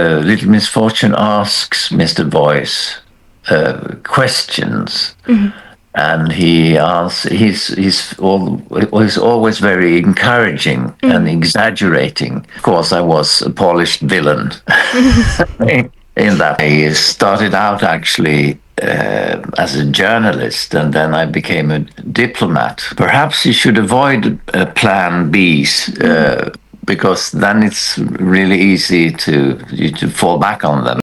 Little Misfortune asks Mr. Voice questions, and he's always very encouraging and exaggerating. Of course, I was a polished villain in that. I started out actually as a journalist, and then I became a diplomat. Perhaps you should avoid plan Bs, because then it's really easy to fall back on them.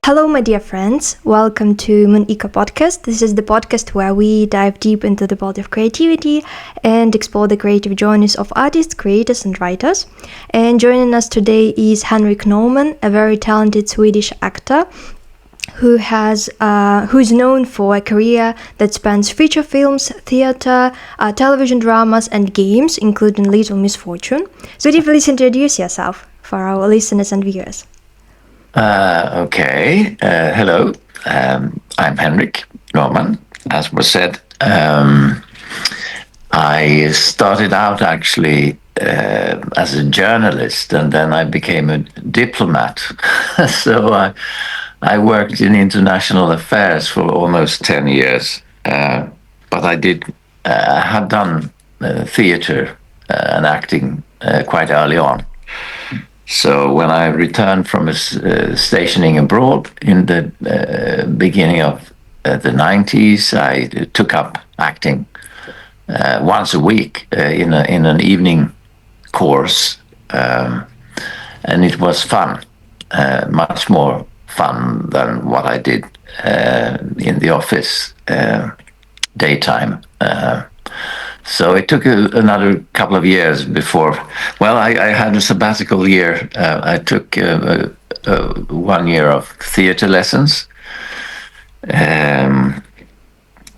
Hello, my dear friends. Welcome to Enigma podcast. This is the podcast where we dive deep into the world of creativity and explore the creative journeys of artists, creators, and writers. And joining us today is Henrik Norman, a very talented Swedish actor who is known for a career that spans feature films, theater, television dramas, and games, including Little Misfortune. So, please introduce yourself for our listeners and viewers. Okay. Hello. I'm Henrik Norman, as was said. I started out actually as a journalist, and then I became a diplomat. So I worked in international affairs for almost 10 years. But I had done theater and acting quite early on. So when I returned from stationing abroad in the beginning of the 90s, I took up acting once a week in an evening course, and it was fun, much more fun than what I did in the office daytime. So it took another couple of years before. Well, I had a sabbatical year. I took 1 year of theater lessons.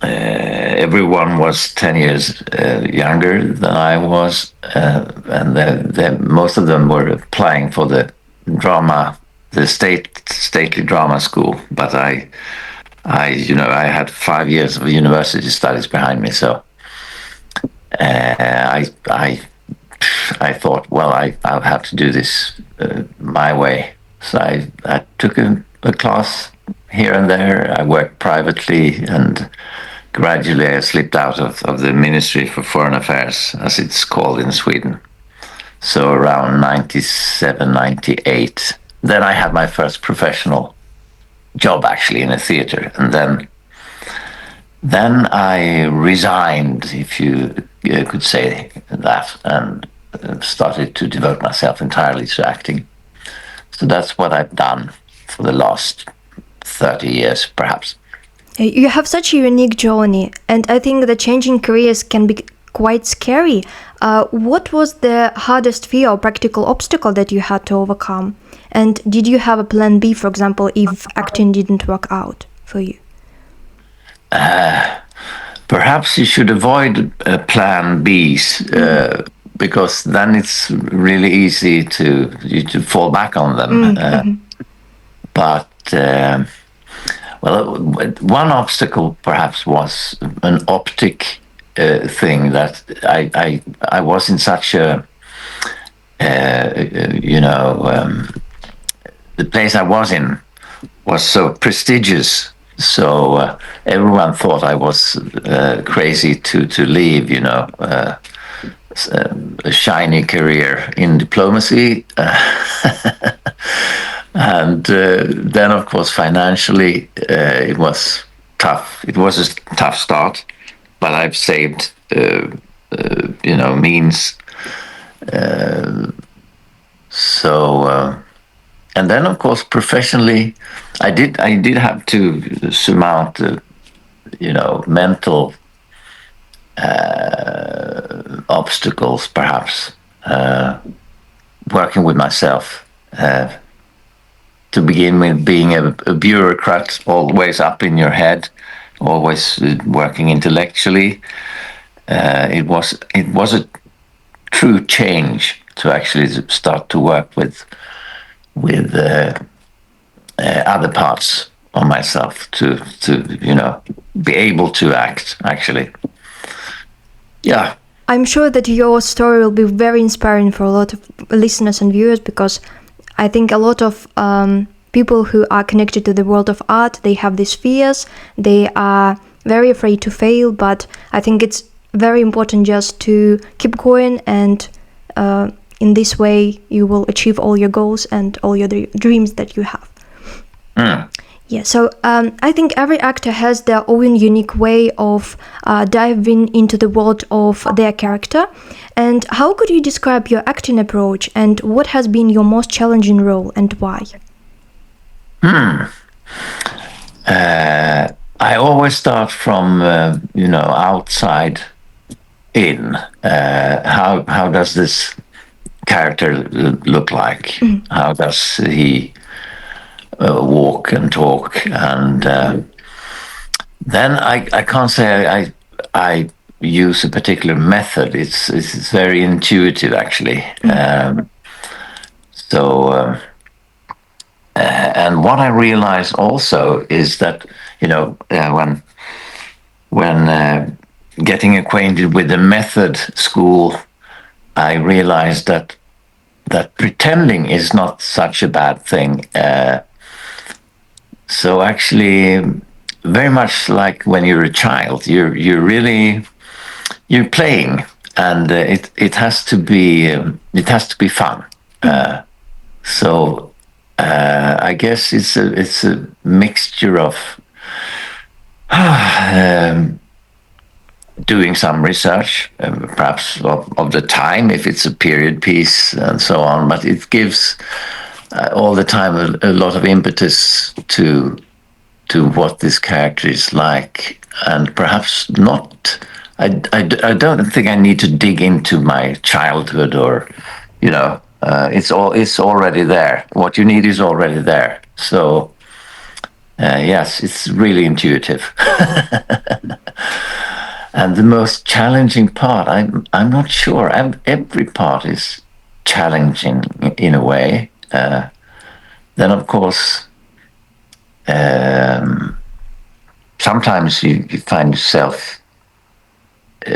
Everyone was 10 years younger than I was, and most of them were applying for the stately drama school. But I had 5 years of university studies behind me, so. I thought, well, I'll have to do this my way. So I took a class here and there. I worked privately, and gradually I slipped out of the Ministry for Foreign Affairs, as it's called in Sweden. So around 97, 98. Then I had my first professional job actually in a theater, and then I resigned, if you could say that, and started to devote myself entirely to acting. So that's what I've done for the last 30 years, perhaps. You have such a unique journey, and I think that changing careers can be quite scary. What was the hardest fear or practical obstacle that you had to overcome? And did you have a plan B, for example, if acting didn't work out for you? Perhaps you should avoid plan Bs, because then it's really easy to fall back on them. But one obstacle perhaps was an optic thing, that I was in such a the place I was in was so prestigious. So everyone thought I was crazy to leave, a shiny career in diplomacy. And then, of course, financially, it was tough. It was a tough start, but I've saved, means. And then, of course, professionally, I did have to surmount, mental obstacles, perhaps, working with myself. To begin with, being a bureaucrat, always up in your head, always working intellectually. It was a true change to actually start to work with other parts of myself, to be able to act, actually. Yeah. I'm sure that your story will be very inspiring for a lot of listeners and viewers, because I think a lot of people who are connected to the world of art, they have these fears, they are very afraid to fail, but I think it's very important just to keep going, and in this way you will achieve all your goals and all your dreams that you have. Yeah, so I think every actor has their own unique way of diving into the world of their character. And how could you describe your acting approach, and what has been your most challenging role and why? I always start from outside in. How does this character look like? How does he walk and talk? And then I can't say I use a particular method. It's very intuitive, actually. And what I realize also is that when getting acquainted with the method school, I realized that pretending is not such a bad thing. So actually, very much like when you're a child, you're playing, and it has to be fun. So I guess it's a mixture of doing some research, perhaps of the time, if it's a period piece and so on, but it gives all the time a lot of impetus to what this character is like, and perhaps not. I don't think I need to dig into my childhood, or it's already there. What you need is already there. So yes, it's really intuitive. And the most challenging part, I'm not sure. Every part is challenging in a way. Then, of course, sometimes you find yourself,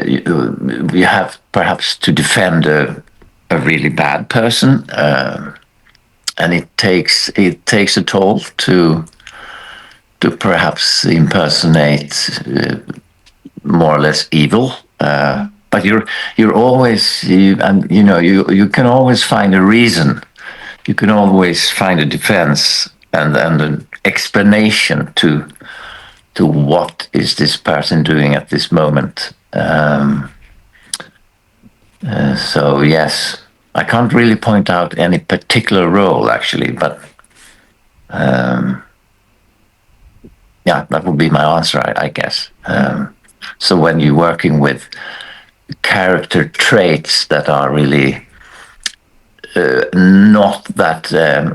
you have perhaps to defend a really bad person, and it takes a toll to perhaps impersonate more or less evil. But you're always you can always find a reason. You can always find a defense and an explanation to what is this person doing at this moment. So yes, I can't really point out any particular role, actually, but yeah, that would be my answer, I guess. So when you're working with character traits that are really not that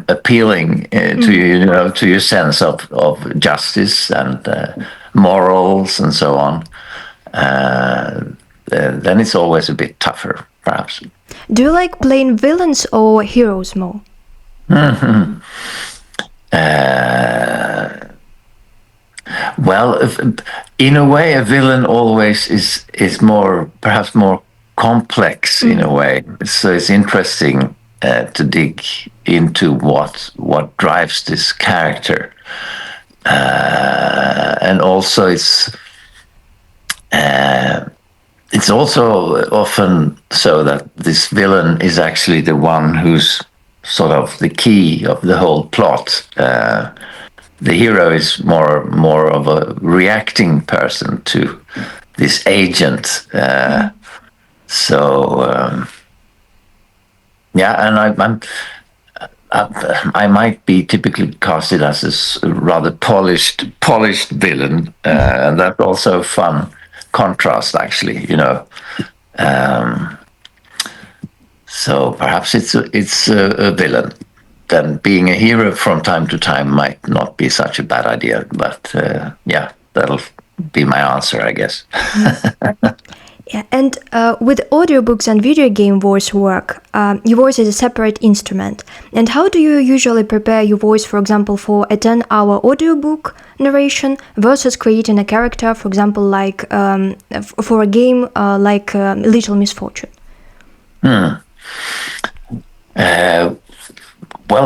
appealing to your sense of justice and morals and so on, then it's always a bit tougher, perhaps. Do you like playing villains or heroes more? Well, in a way, a villain always is perhaps more complex in a way. So it's interesting to dig into what drives this character, and also it's also often so that this villain is actually the one who's sort of the key of the whole plot. The hero is more of a reacting person to this agent. Yeah, and I might be typically casted as a rather polished villain, and that's also a fun contrast, actually. So perhaps it's a villain. Then being a hero from time to time might not be such a bad idea. But yeah, that'll be my answer, I guess. Yeah, and with audiobooks and video game voice work, your voice is a separate instrument. And how do you usually prepare your voice, for example, for a 10-hour audiobook narration versus creating a character, for example, like for a game like Little Misfortune? Well,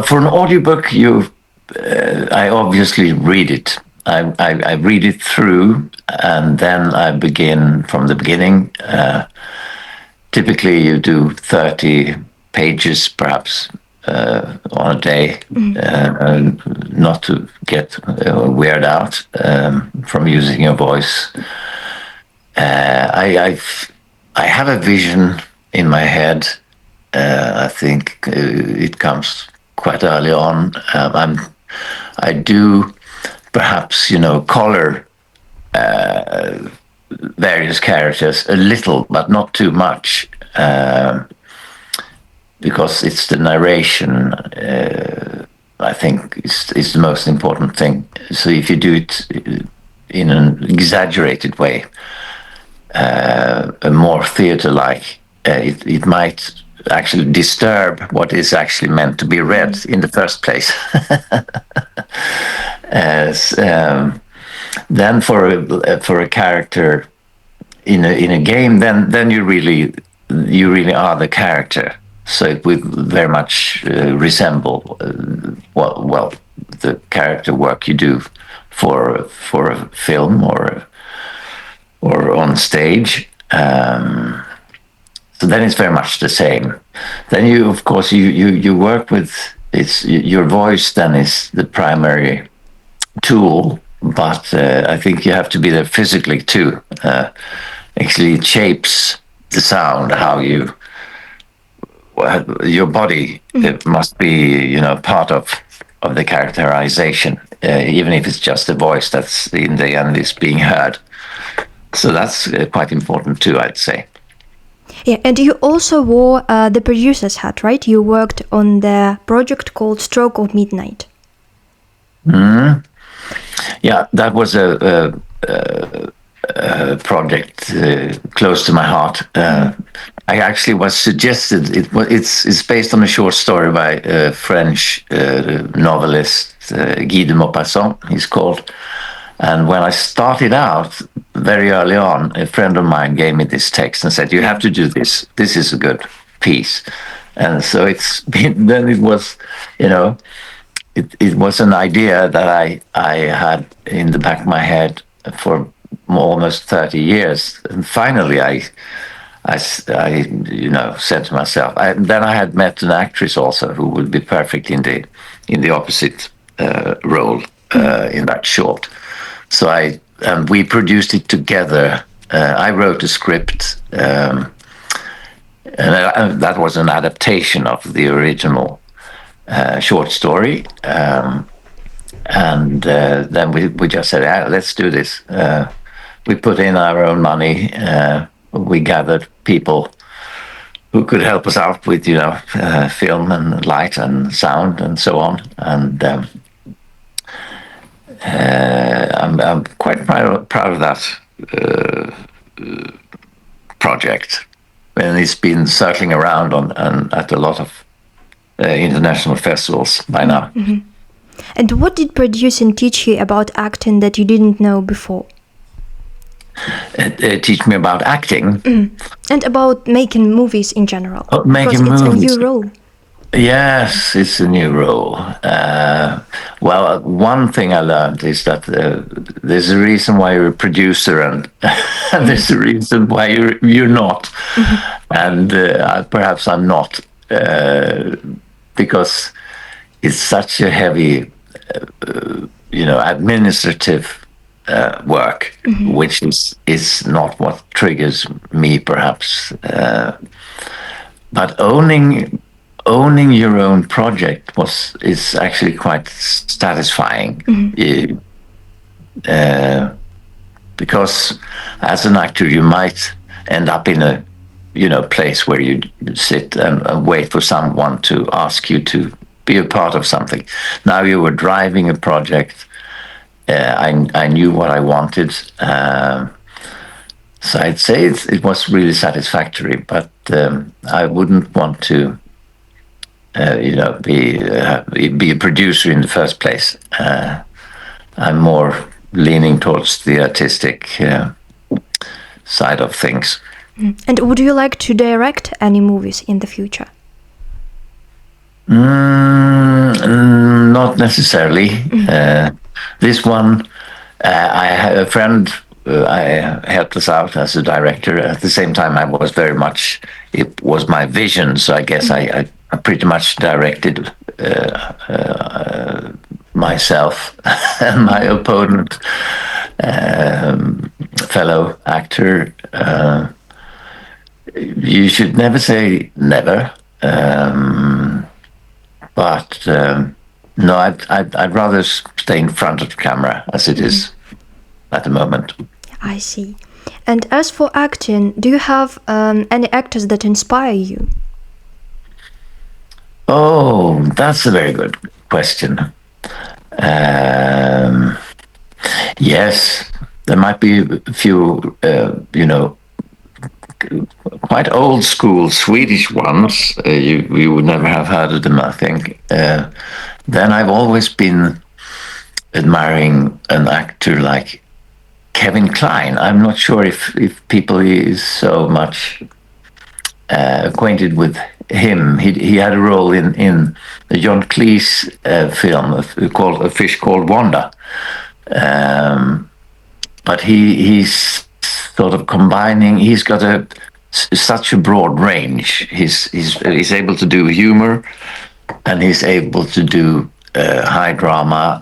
for an audiobook, I obviously read it. I read it through, and then I begin from the beginning. Typically, you do 30 pages, perhaps, on a day, not to get weird out from using your voice. I have a vision in my head. I think it comes quite early on. I do perhaps, color various characters a little, but not too much, because it's the narration. I think is the most important thing. So if you do it in an exaggerated way, more theater-like, it might actually disturb what is actually meant to be read in the first place. Then for a character in a game, then you really are the character. So it would very much resemble the character work you do for a film or on stage. So then it's very much the same. Then you, of course, you work with your voice. Then is the primary tool, but I think you have to be there physically too. Actually, it shapes the sound. Your body it must be part of the characterization, even if it's just the voice that's in the end is being heard. So that's quite important too, I'd say. Yeah, and you also wore the producer's hat, right? You worked on the project called Stroke of Midnight. Yeah, that was a project close to my heart. I actually was suggested. It's based on a short story by a French novelist, Guy de Maupassant, he's called. And when I started out, very early on, a friend of mine gave me this text and said, "You have to do this. This is a good piece." And so then it was, it was an idea that I had in the back of my head for almost 30 years. And finally, I said to myself, then I had met an actress also who would be perfect in the opposite role in that short. So we produced it together. I wrote a script, and that was an adaptation of the original short story. And then we just said, let's do this. We put in our own money. We gathered people who could help us out with, film and light and sound and so on. And I'm quite proud of that project, and it's been circling around at a lot of international festivals by now. Mm-hmm. And what did producing teach you about acting that you didn't know before? Teach me about acting, and about making movies in general. Making because movies. It's a new role. Yes, it's a new role. Well, one thing I learned is that there's a reason why you're a producer, and there's a reason why you're not. And perhaps I'm not, because it's such a heavy, administrative work, which is not what triggers me, perhaps. But owning your own project is actually quite satisfying, because as an actor you might end up in a place where you sit and wait for someone to ask you to be a part of something. Now you were driving a project. I knew what I wanted, So I'd say it was really satisfactory, but I wouldn't want to, be a producer in the first place. I'm more leaning towards the artistic side of things. And would you like to direct any movies in the future? Not necessarily. This one, I had a friend. I helped us out as a director. At the same time, I was very much. It was my vision, so I guess I pretty much directed myself and my opponent, fellow actor. You should never say never. But no, I'd rather stay in front of the camera as it is at the moment. I see. And as for acting, do you have any actors that inspire you? Oh, that's a very good question. Yes, there might be a few, quite old school Swedish ones. You would never have heard of them, I think. Then I've always been admiring an actor like Kevin Kline. I'm not sure if people is so much acquainted with him. He had a role in the John Cleese film called A Fish Called Wanda. But he's sort of combining. He's got such a broad range. He's able to do humor, and he's able to do high drama.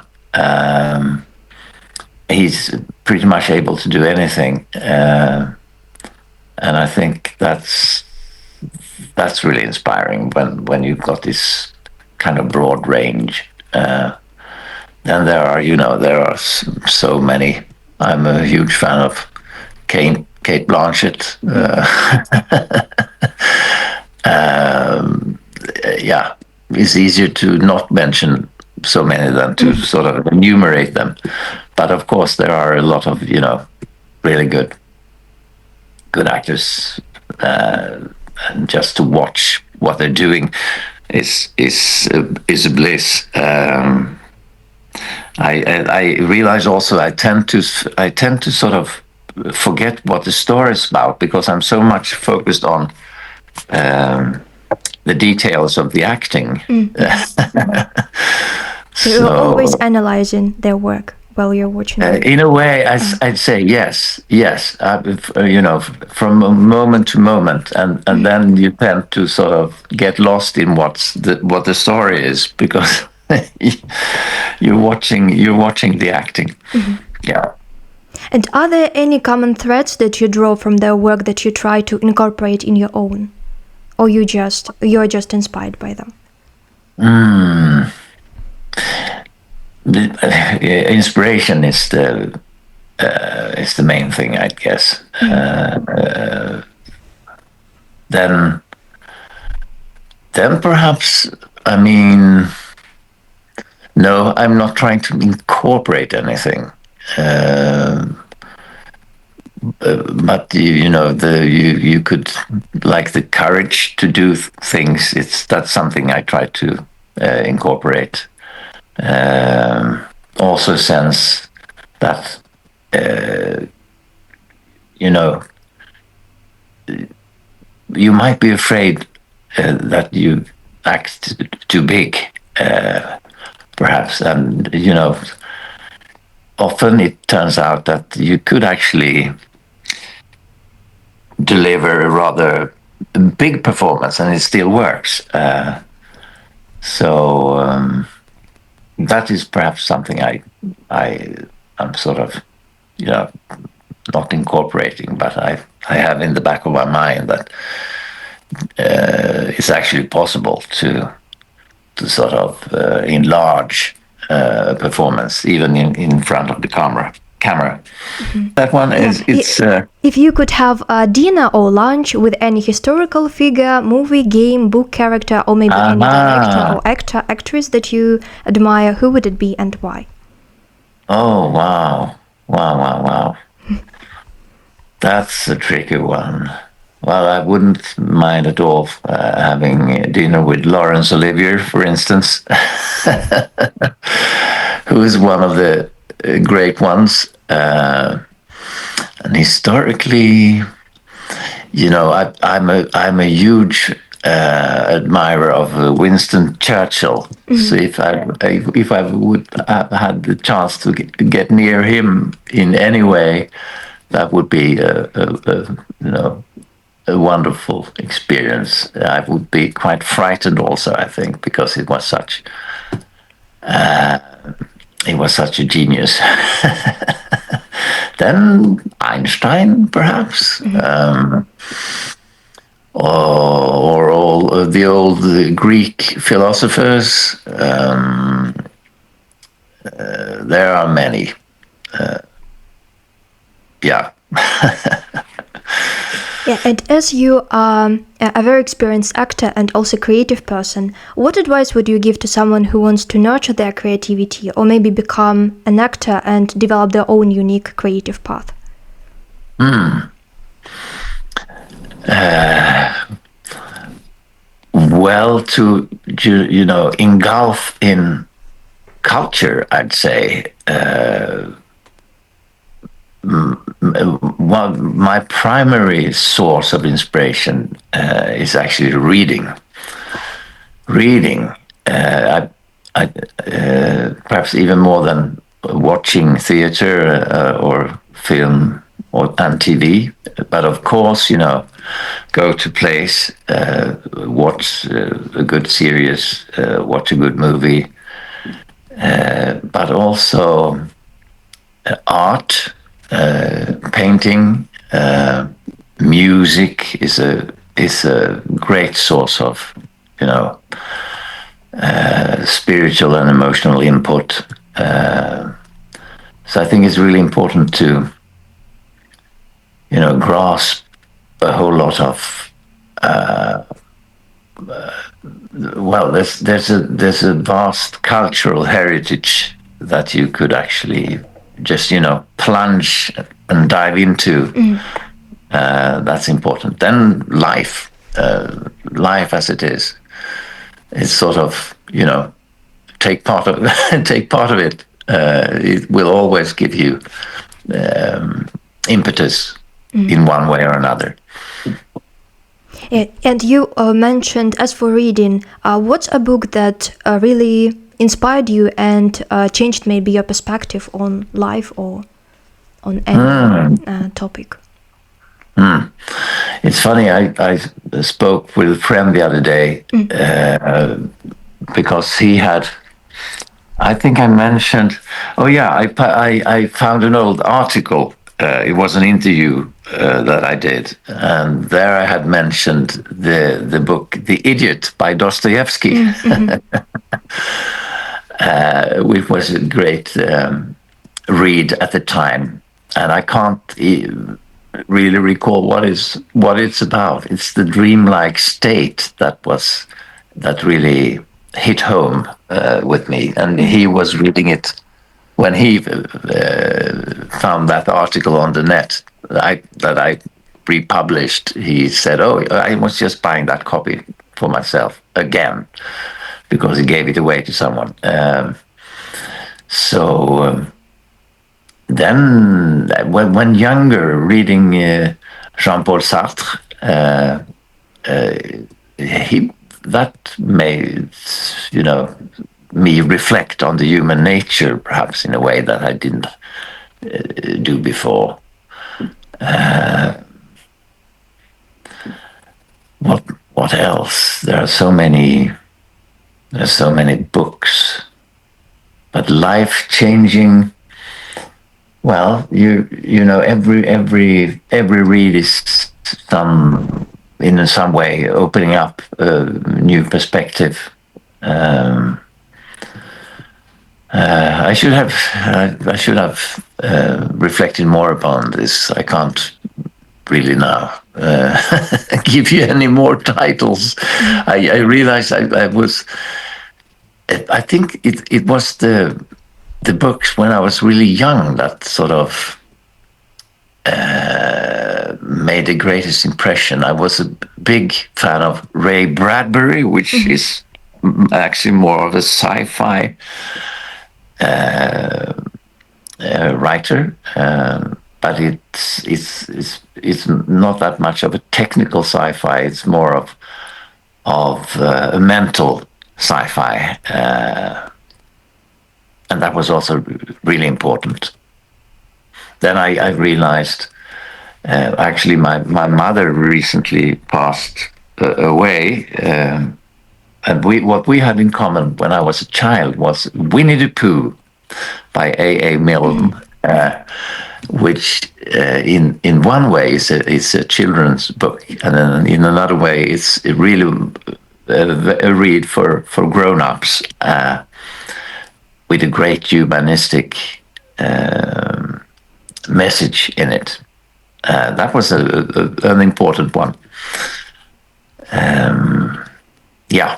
He's pretty much able to do anything, and I think that's really inspiring when you've got this kind of broad range. Then there are so many. I'm a huge fan of Kate Blanchett. Yeah, it's easier to not mention so many than to sort of enumerate them. But of course, there are a lot of really good actors, and just to watch what they're doing is a bliss. I realize also I tend to sort of forget what the story is about because I'm so much focused on the details of the acting. So you're always analyzing their work while you're watching it. In a way, I'd say yes. From moment to moment, and then you tend to sort of get lost in what the story is because you're watching the acting. Yeah. And are there any common threads that you draw from their work that you try to incorporate in your own, or you're just inspired by them? The inspiration is the main thing, I guess. Then perhaps, I mean, no, I'm not trying to incorporate anything. But you could, like, the courage to do things. That's something I try to incorporate. Also sense that you might be afraid that you act too big, perhaps, and often it turns out that you could actually deliver a rather big performance and it still works. So that is perhaps something I'm sort of not incorporating, but I have in the back of my mind that it's actually possible to sort of enlarge performance even in front of the camera. That one is if you could have a dinner or lunch with any historical figure, movie, game, book character, or maybe any director or actress that you admire, who would it be and why? Oh, wow. That's a tricky one. Well, I wouldn't mind at all having dinner with Laurence Olivier, for instance, who is one of the great ones. And historically, I'm a huge admirer of Winston Churchill. So if I would have had the chance to get near him in any way, that would be a wonderful experience. I would be quite frightened also, I think, because he was such a genius. Then Einstein, perhaps, or all of the old Greek philosophers. There are many. Yeah. Yeah, and as you are a very experienced actor and also creative person, what advice would you give to someone who wants to nurture their creativity or maybe become an actor and develop their own unique creative path? Well, to engulf in culture, I'd say. Well, my primary source of inspiration is actually reading. Perhaps even more than watching theater or film and TV. But of course, go to place, watch a good series, watch a good movie, but also art. Painting, music is a great source of, spiritual and emotional input. So I think it's really important to, grasp a whole lot of. Well, there's a vast cultural heritage that you could actually just plunge and dive into. That's important. Then life as it is, it's sort of take part of it. It will always give you impetus in one way or another. Yeah, and you mentioned, as for reading, what's a book that really inspired you and changed maybe your perspective on life or on any topic? It's funny, I spoke with a friend the other day because he had, I think I mentioned, I found an old article. It was an interview that I did, and there I had mentioned the book The Idiot by Dostoevsky. Which was a great read at the time, and I can't really recall what it's about. It's the dreamlike state that really hit home with me, and he was reading it when he found that article on the net that I republished. He said, "Oh, I was just buying that copy for myself again," because he gave it away to someone. Then, when younger, reading Jean-Paul Sartre, that made me reflect on the human nature, perhaps in a way that I didn't do before. What else? There are so many. There's so many books, but life-changing. Well, every read is in some way opening up a new perspective. I should have reflected more upon this. I can't really now give you any more titles. I realized I think it was the books when I was really young that sort of made the greatest impression. I was a big fan of Ray Bradbury, which is actually more of a sci-fi writer, but it's not that much of a technical sci-fi. It's more of a mental sci-fi, and that was also really important. Then I realized, actually, my mother recently passed away, and what we had in common when I was a child was Winnie the Pooh by A. Milne, which in one way is a children's book, and then in another way it's really a read for grown-ups, with a great humanistic message in it. That was an important one. Yeah.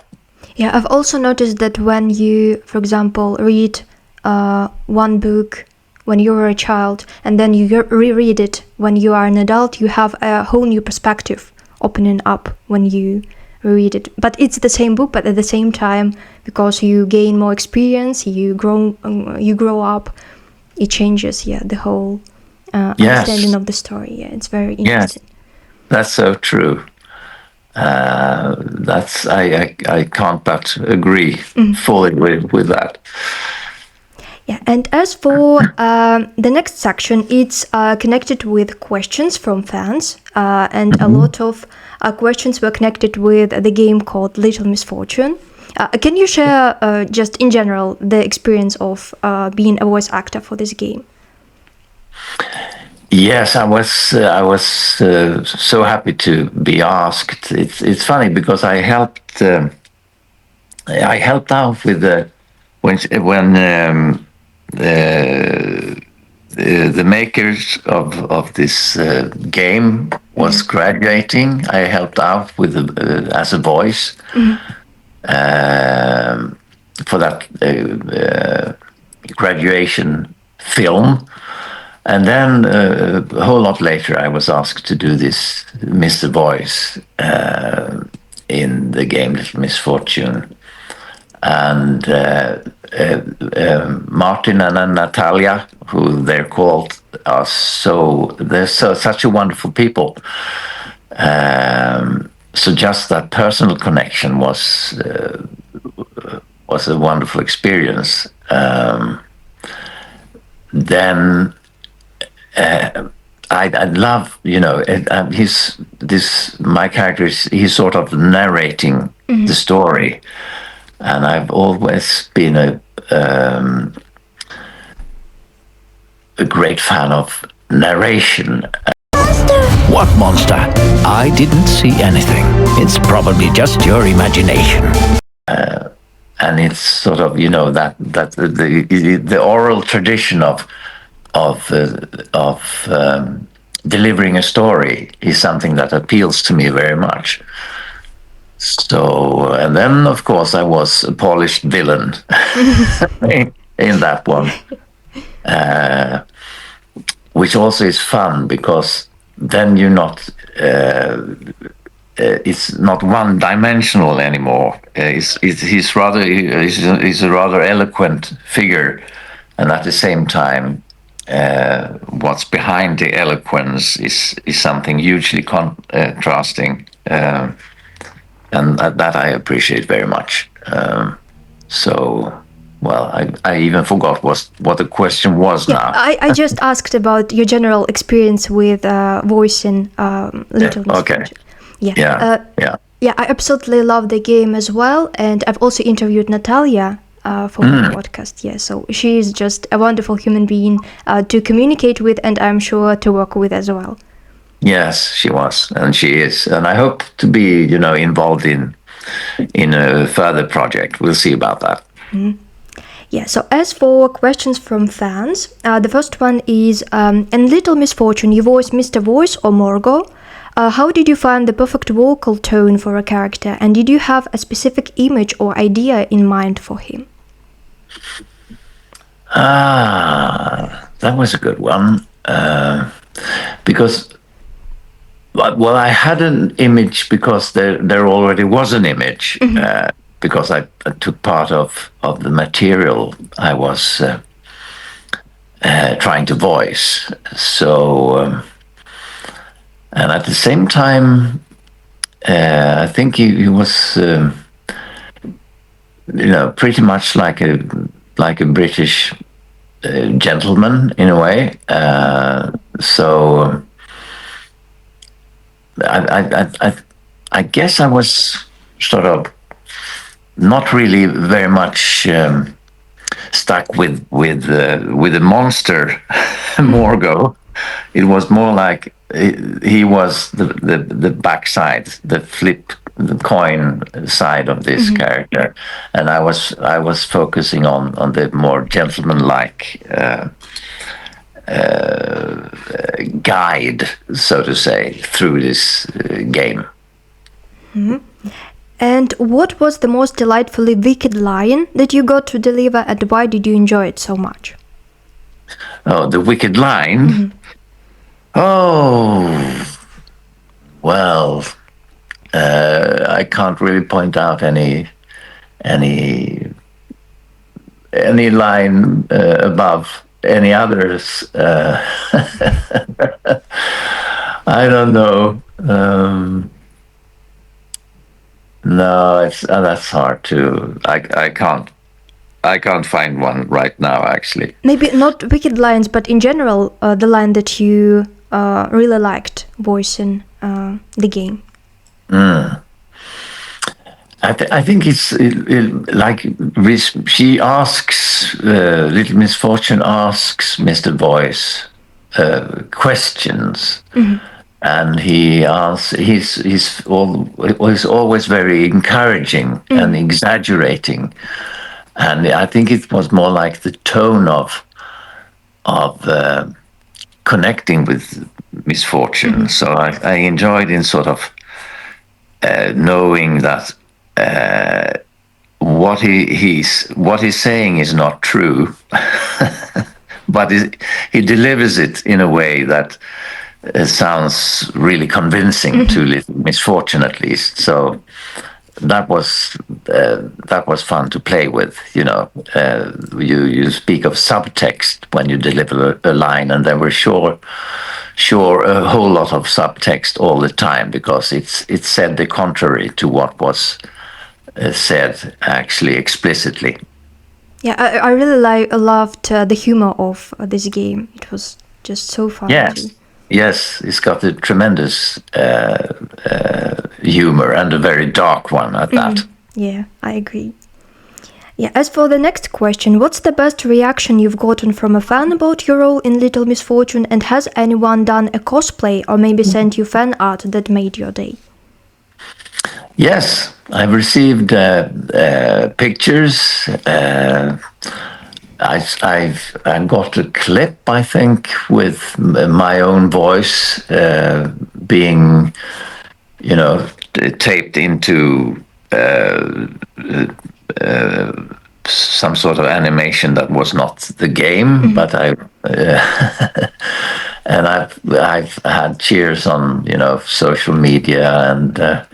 Yeah, I've also noticed that when you, for example, read one book when you were a child and then you reread it when you are an adult, you have a whole new perspective opening up when you read it. But it's the same book, but at the same time, because you gain more experience, you grow up, it changes, the whole understanding of the story. Yeah, it's very interesting. Yes, that's so true. That's I can't but agree fully with that. Yeah, and as for the next section, it's connected with questions from fans, and a lot of questions were connected with the game called Little Misfortune. Can you share, just in general, the experience of being a voice actor for this game? Yes, I was so happy to be asked. It's funny because I helped out with when the makers of this game was graduating. I helped out with as a voice for that graduation film. And then a whole lot later, I was asked to do this Mr. Voice in the game Little Misfortune. And Martin and Natalia, who they're called, are they're such a wonderful people. So just that personal connection was a wonderful experience. Then I love, my character he's sort of narrating the story, and I've always been a great fan of narration. What monster? I didn't see anything. It's probably just your imagination. And it's sort of, that the oral tradition of delivering a story is something that appeals to me very much. So, and then of course I was a polished villain in that one, which also is fun because then you're not. It's not one-dimensional anymore. He's a rather eloquent figure, and at the same time, what's behind the eloquence is something hugely contrasting, and that I appreciate very much. I even forgot what the question was now. I just asked about your general experience with voicing Little Misfortune. Okay. Yeah. I absolutely love the game as well, and I've also interviewed Natalia for my podcast. Yeah, so she is just a wonderful human being to communicate with, and I'm sure to work with as well. Yes, she was, and she is, and I hope to be, involved in a further project. We'll see about that. Yeah, so as for questions from fans, the first one is, in Little Misfortune, you voice Mr. Voice or Morgo. How did you find the perfect vocal tone for a character, and did you have a specific image or idea in mind for him? That was a good one. because well, I had an image because there already was an image, because I took part of the material I was trying to voice. So, and at the same time, I think he was, pretty much like a British gentleman in a way. So I guess I was sort of not really very much stuck with the monster Morgo. It was more like he was the backside, the coin side of this character, and I was focusing on the more gentleman-like guide, so to say, through this game. And what was the most delightfully wicked line that you got to deliver, and why did you enjoy it so much? Oh, the wicked line? Oh, well, I can't really point out any line above any others. I don't know. No, that's hard to. I can't find one right now. Actually, Maybe not wicked lines, but in general, the line that you really liked voicing the game. I think it's like she asks, Little Misfortune asks Mr. Voice questions, and he's always very encouraging and exaggerating, and I think it was more like the tone of connecting with Misfortune. So I enjoyed in sort of knowing that what he's saying is not true, but he delivers it in a way that sounds really convincing to Little Misfortune, at least. So that was fun to play with. You speak of subtext when you deliver a line, and there were sure a whole lot of subtext all the time, because it said the contrary to what was said actually explicitly. Yeah, I really loved the humor of this game. It was just so fun. Yes. Yes, it's got a tremendous humor, and a very dark one at that. Yeah, I agree. Yeah, as for the next question, what's the best reaction you've gotten from a fan about your role in Little Misfortune, and has anyone done a cosplay or maybe sent you fan art that made your day? Yes, I've received pictures. I've got a clip, I think, with my own voice being, taped into some sort of animation that was not the game, but and I've had cheers on social media, and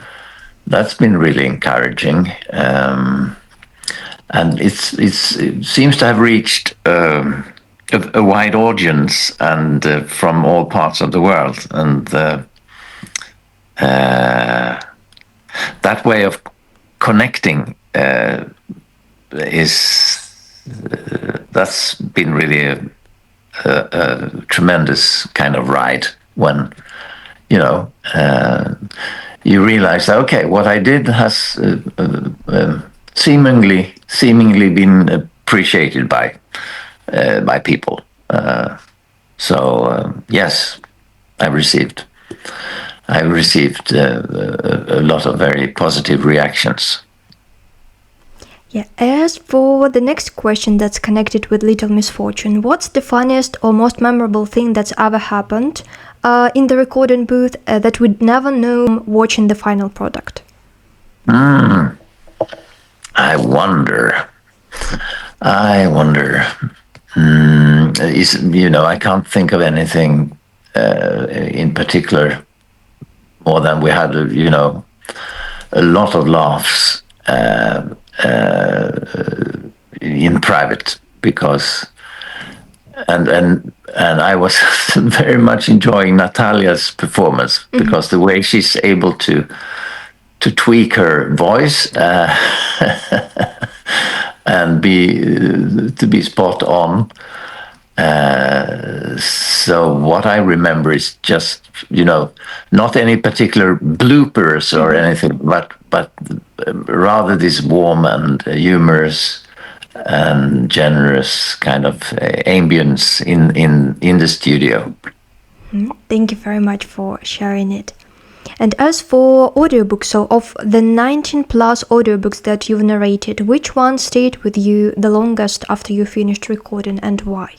that's been really encouraging. And it seems to have reached a wide audience, and from all parts of the world, and that way of connecting that's been really a tremendous kind of ride, when you realize that, okay, what I did has seemingly been appreciated by people. So yes, I received a lot of very positive reactions. Yeah, as for the next question that's connected with Little Misfortune, what's the funniest or most memorable thing that's ever happened in the recording booth that we'd never know watching the final product? I wonder. I can't think of anything in particular, more than we had, a lot of laughs in private, because and I was very much enjoying Natalia's performance, because the way she's able to tweak her voice and to be spot on. So what I remember is just, not any particular bloopers or anything, but rather this warm and humorous and generous kind of ambience in the studio. Thank you very much for sharing it. And as for audiobooks, so of the 19 plus audiobooks that you've narrated, which one stayed with you the longest after you finished recording, and why?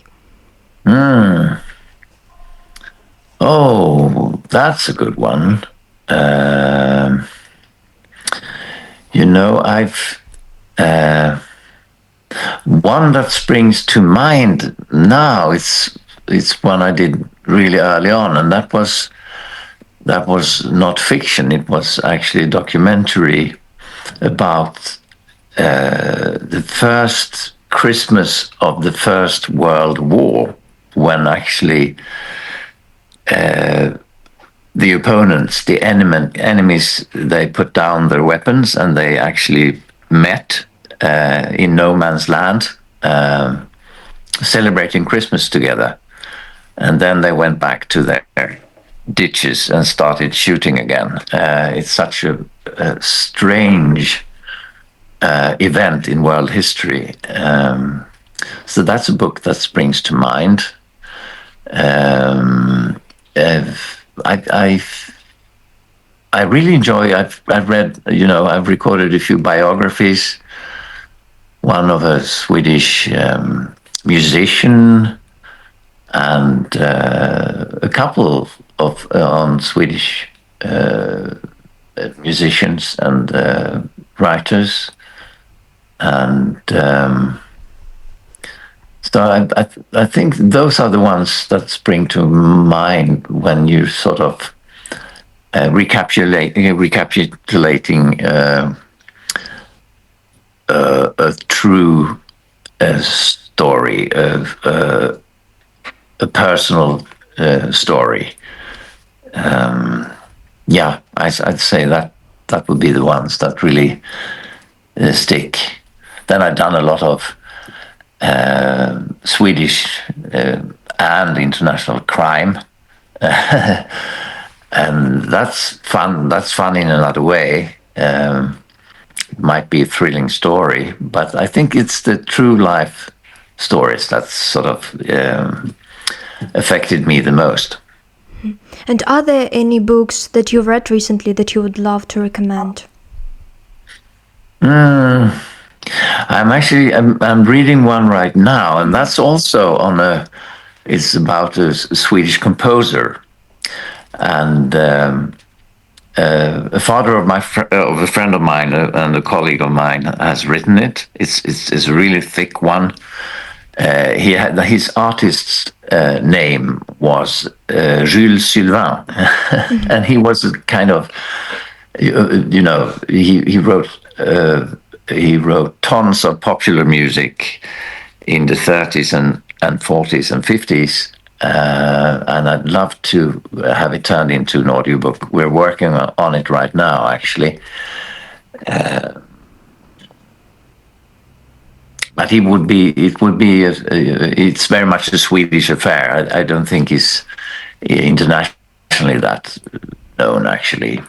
Oh, that's a good one. I've one that springs to mind now. It's one I did really early on, and that was not fiction. It was actually a documentary about the first Christmas of the First World War, when actually the opponents, the enemies, they put down their weapons and they actually met in no man's land, celebrating Christmas together. And then they went back to their ditches and started shooting again. It's such a strange event in world history. So that's a book that springs to mind. I really enjoy. I've read. I've recorded a few biographies. One of a Swedish musician, and a couple of on Swedish musicians and writers, and so I think those are the ones that spring to mind when you sort of recapitulating a true story, of a personal story. I'd say that would be the ones that really stick. Then I've done a lot of Swedish and international crime, and that's fun. That's fun in another way. It might be a thrilling story, but I think it's the true life stories that sort of affected me the most. And are there any books that you've read recently that you would love to recommend? I'm reading one right now, and that's also it's about a Swedish composer, and a father of a friend of mine and a colleague of mine has written it. It's a really thick one. His artist's name was Jules Sylvain, and he was a kind of, he wrote tons of popular music in the 30s and 40s and 50s, and I'd love to have it turned into an audiobook. We're working on it right now, actually. But it's very much a Swedish affair. I don't think he's internationally that known, actually.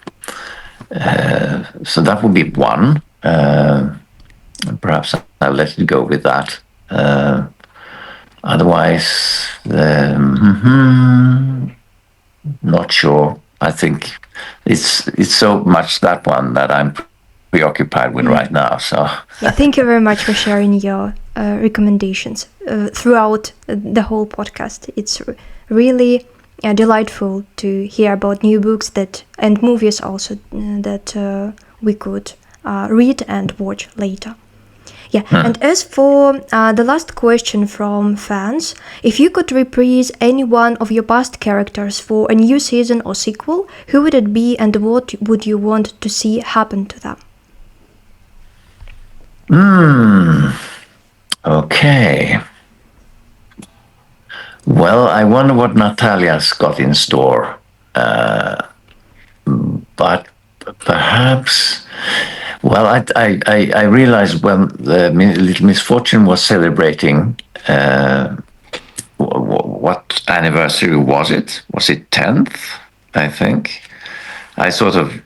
So that would be one. Perhaps I'll let it go with that. Otherwise, not sure. I think it's so much that one that I'm preoccupied with right now. So thank you very much for sharing your recommendations throughout the whole podcast. It's really delightful to hear about new books and movies also that we could read and watch later. Yeah, and as for the last question from fans, if you could reprise any one of your past characters for a new season or sequel, who would it be and what would you want to see happen to them? Okay. Well, I wonder what Natalia's got in store. But perhaps, well, I realized when the Little Misfortune was celebrating, what anniversary was it? Was it 10th, I think? I sort of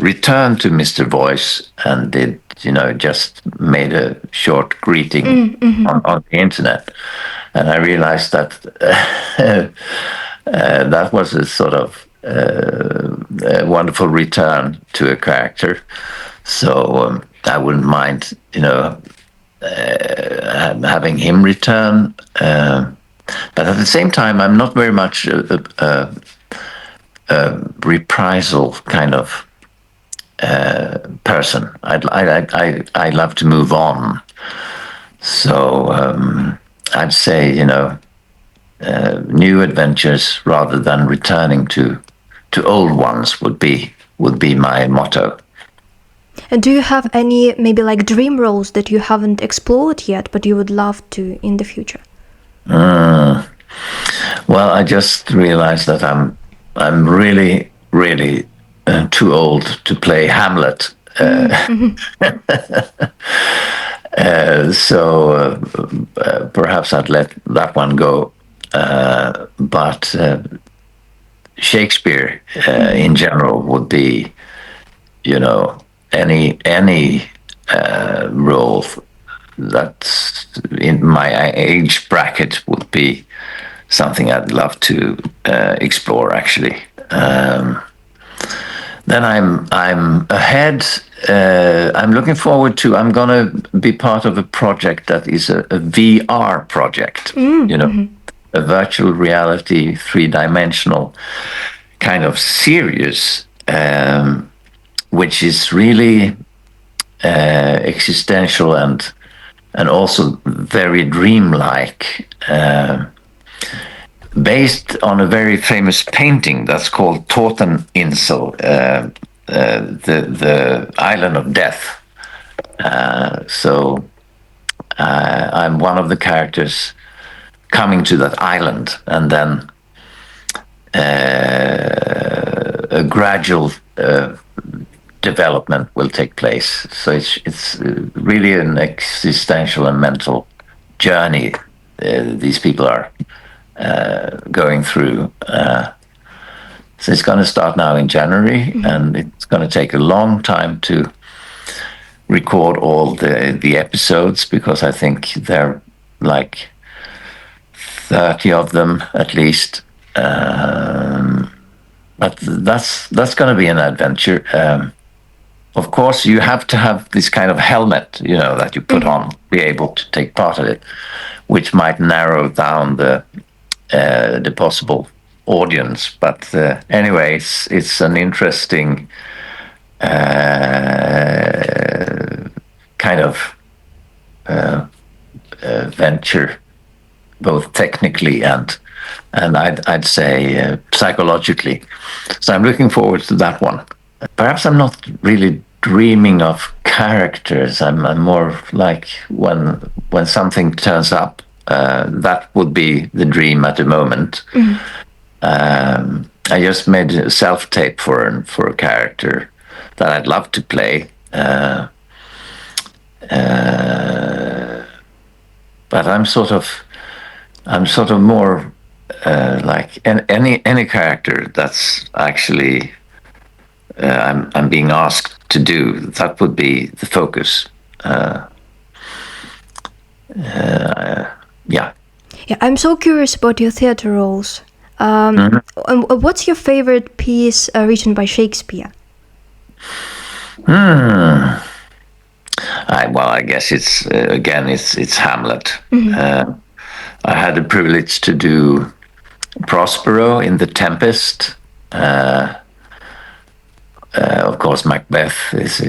returned to Mr. Voice and did, just made a short greeting on the internet. And I realized that that was a sort of a wonderful return to a character. So I wouldn't mind, having him return. But at the same time, I'm not very much a reprisal kind of person. I love to move on. So I'd say, new adventures rather than returning to old ones would be my motto. And do you have any maybe like dream roles that you haven't explored yet, but you would love to in the future? Well, I just realized that I'm really, really too old to play Hamlet. So perhaps I'd let that one go. But Shakespeare in general would be, any role that's in my age bracket would be something I'd love to explore. Actually, then I'm ahead. I'm looking forward to. I'm gonna be part of a project that is a VR project. A virtual reality, 3-dimensional kind of series, which is really existential and also very dreamlike, based on a very famous painting that's called Toteninsel, the island of death. So I'm one of the characters coming to that island, and then a gradual development will take place. So it's really an existential and mental journey these people are going through. So it's going to start now in January, and it's going to take a long time to record all the episodes, because I think they're like 30 of them at least. But that's going to be an adventure. Of course, you have to have this kind of helmet, that you put on, be able to take part of it, which might narrow down the possible audience. But anyway, it's an interesting kind of venture, both technically and I'd say psychologically. So I'm looking forward to that one. Perhaps I'm not really dreaming of characters. I'm more like when something turns up, that would be the dream at the moment. I just made a self-tape for a character that I'd love to play. But I'm sort of more like any character that's actually I'm being asked to do. That would be the focus. Yeah. Yeah, I'm so curious about your theater roles. What's your favorite piece written by Shakespeare? I guess it's again it's Hamlet. I had the privilege to do Prospero in The Tempest. Of course, Macbeth is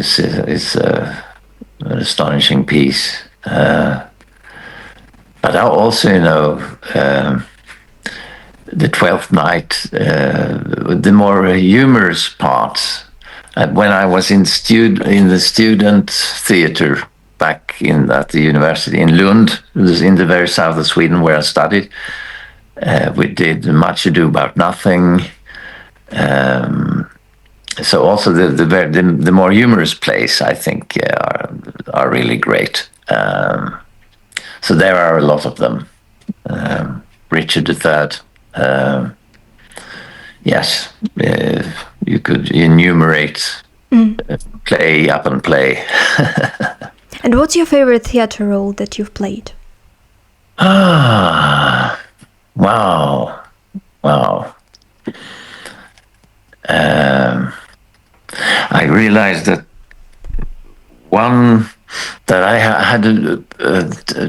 an astonishing piece. But I also, the Twelfth Night, the more humorous parts. When I was in the student theater back at the university in Lund, it was in the very south of Sweden where I studied. We did Much Ado About Nothing. So also the more humorous plays, I think, are really great. So there are a lot of them. Richard III. Yes, you could enumerate play up and play. And what's your favorite theater role that you've played? Wow. I realized that one that I had a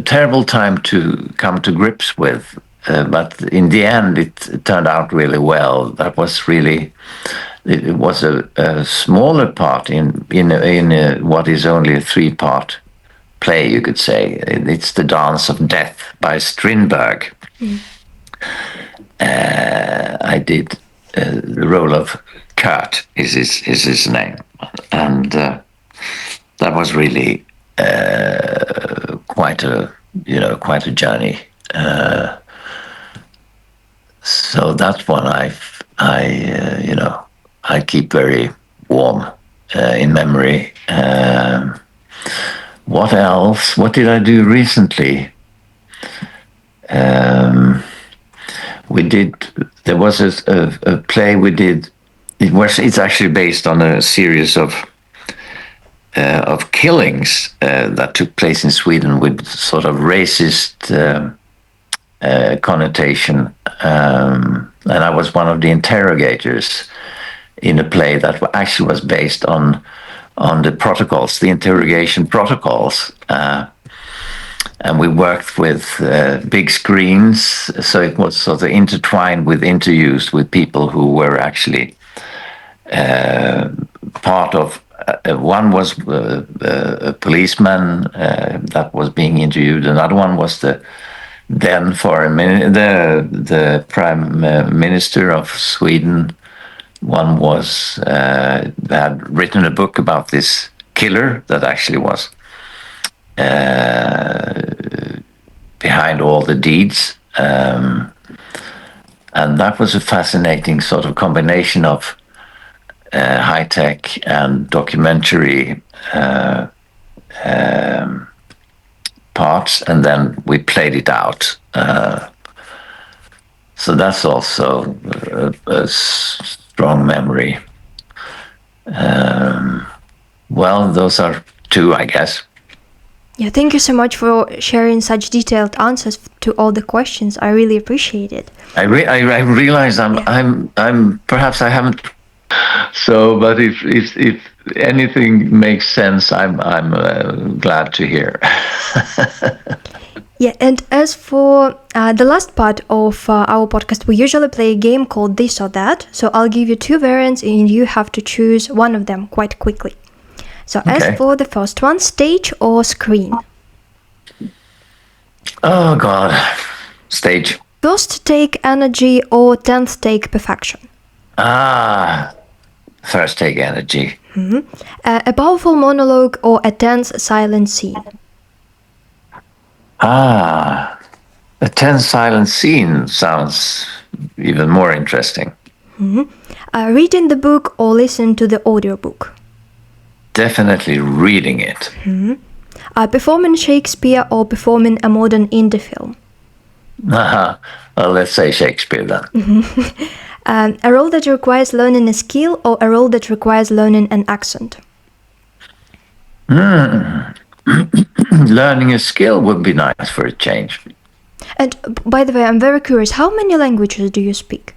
terrible time to come to grips with, but in the end it turned out really well. That was really, it was a smaller part in what is only a 3-part play, you could say. It's The Dance of Death by Strindberg. I did the role of Kurt is his name, and that was really quite a journey. So that's one I keep very warm in memory. What else? What did I do recently? There was a play we did. It's actually based on a series of killings that took place in Sweden with sort of racist connotation, and I was one of the interrogators in a play that actually was based on the protocols, the interrogation protocols. And we worked with big screens, so it was sort of intertwined with interviews with people who were actually part of. One was a policeman that was being interviewed. Another one was the prime minister of Sweden. One was had written a book about this killer that actually was behind all the deeds, and that was a fascinating sort of combination of high tech and documentary parts, and then we played it out. So that's also a strong memory. Well, those are 2, I guess. Yeah, thank you so much for sharing such detailed answers to all the questions. I really appreciate it. I realize I'm perhaps I haven't. So, but if anything makes sense, I'm glad to hear. Yeah, and as for the last part of our podcast, we usually play a game called This or That. So I'll give you 2 variants and you have to choose one of them quite quickly. So Okay. As for the first one, stage or screen? Oh God, stage. First take energy or 10th take perfection? First take energy. A powerful monologue or a tense silent scene? A tense silent scene sounds even more interesting. Reading the book or listen to the audiobook? Definitely reading it. Performing Shakespeare or performing a modern indie film? Well, let's say Shakespeare then. A role that requires learning a skill or a role that requires learning an accent? Learning a skill would be nice for a change. And by the way, I'm very curious, how many languages do you speak?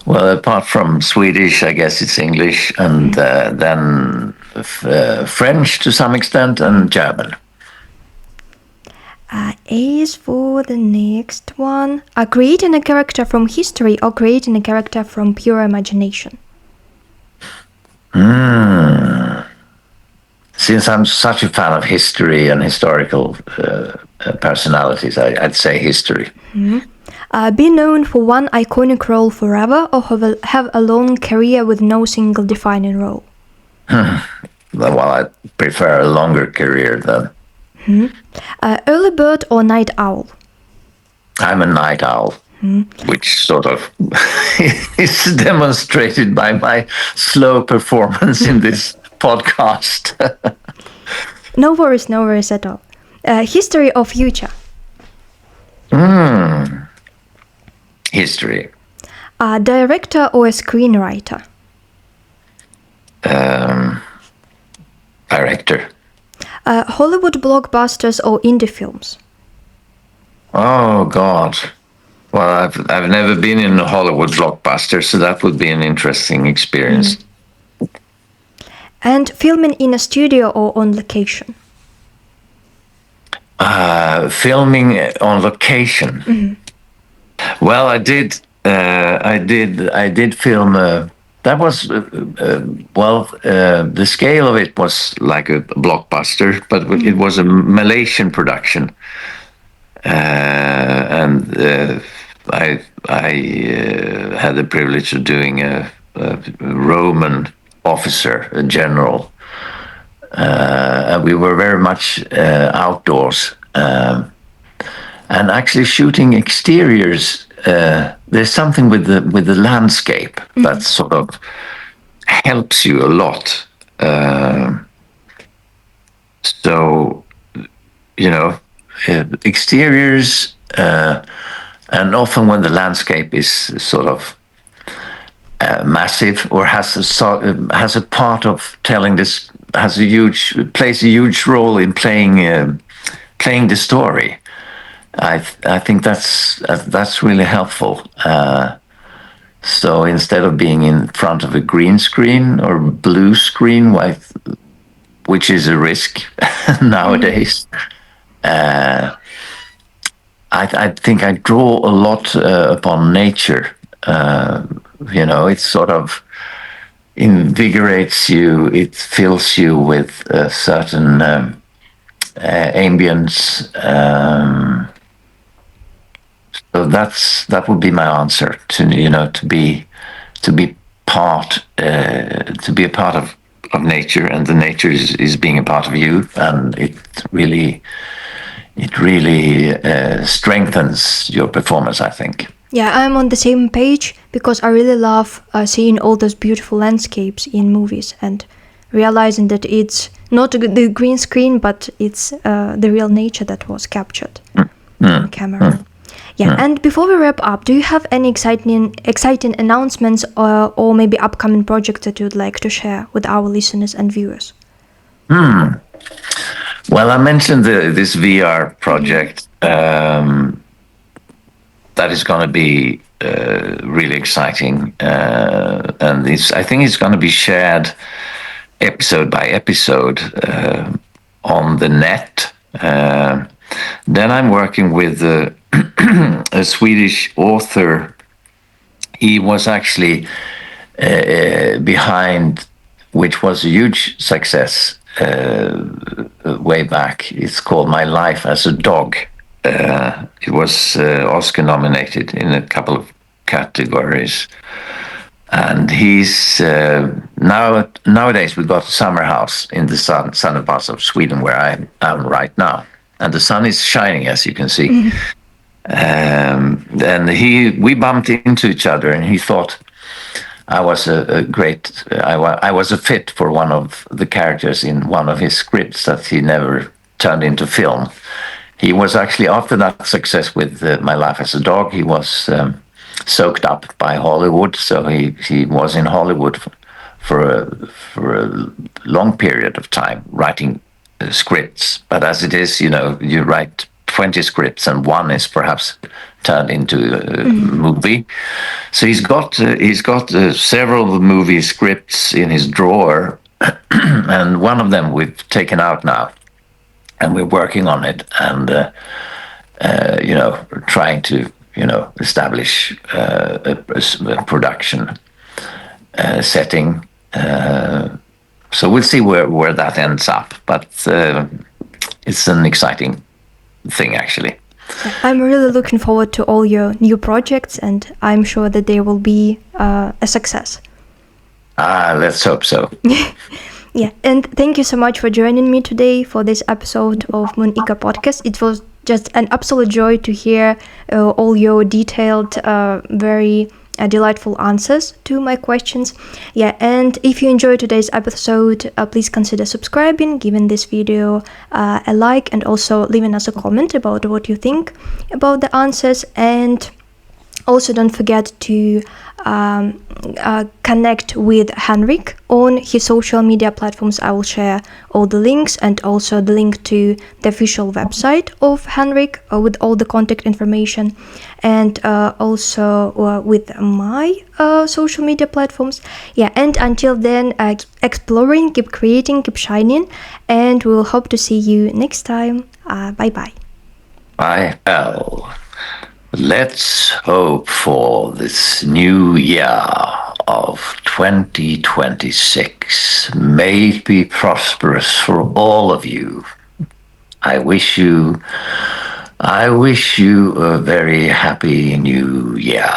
Well, apart from Swedish, I guess it's English, and then French to some extent, and German. As for the next one, creating a character from history or creating a character from pure imagination? since I'm such a fan of history and historical personalities, I'd say history. Be known for one iconic role forever, or have a long career with no single defining role? Well, I prefer a longer career than. Early bird or night owl? I'm a night owl, which sort of is demonstrated by my slow performance in this podcast. No worries at all. History or future? History. Director or a screenwriter? Director. Hollywood blockbusters or indie films? Oh God. Well, I've never been in a Hollywood blockbuster, so that would be an interesting experience. And filming in a studio or on location? Filming on location. Well, I did film. That was the scale of it was like a blockbuster, but it was a Malaysian production, and I had the privilege of doing a Roman officer, a general, and we were very much outdoors. And actually shooting exteriors, there's something with the landscape that sort of helps you a lot. So, exteriors, and often when the landscape is sort of massive or has a part of telling this, plays a huge role in playing the story. I think that's really helpful. So instead of being in front of a green screen or blue screen, which is a risk nowadays, I think I draw a lot upon nature. It sort of invigorates you. It fills you with a certain ambience. So that would be my answer to be a part of nature, and the nature is being a part of you, and it really strengthens your performance, I think. Yeah, I'm on the same page because I really love seeing all those beautiful landscapes in movies and realizing that it's not the green screen, but it's the real nature that was captured on camera. Yeah, and before we wrap up, do you have any exciting announcements or maybe upcoming projects that you'd like to share with our listeners and viewers? Well, I mentioned this VR project. That is going to be really exciting, and I think it's going to be shared episode by episode on the net. Then I'm working with a Swedish author. He was actually behind, which was a huge success way back. It's called My Life as a Dog. It was Oscar nominated in a couple of categories. And he's nowadays we've got a summer house in the southern parts of Sweden where I am right now, and the sun is shining, as you can see. And we bumped into each other, and he thought I was I was a fit for one of the characters in one of his scripts that he never turned into film. He was actually, after that success with My Life as a Dog, he was soaked up by Hollywood. So he was in Hollywood for a long period of time writing scripts. But as it is, you write 20 scripts and one is perhaps turned into a movie. So he's got several movie scripts in his drawer, and one of them we've taken out now, and we're working on it, and trying to establish a production setting. So So we'll see where that ends up. But it's an exciting thing, actually. I'm really looking forward to all your new projects, and I'm sure that they will be a success. Let's hope so. Yeah, and thank you so much for joining me today for this episode of Monika Podcast. It was just an absolute joy to hear all your detailed, very delightful answers to my questions. Yeah, and if you enjoyed today's episode, please consider subscribing, giving this video a like, and also leaving us a comment about what you think about the answers. And also don't forget to connect with Henrik on his social media platforms. I will share all the links and also the link to the official website of Henrik with all the contact information, and also with my social media platforms. Yeah, and until then, exploring, keep creating, keep shining, and we'll hope to see you next time. Bye-bye. Bye. Well, let's hope for this new year of 2026. May it be prosperous for all of you. I wish you a very happy new year.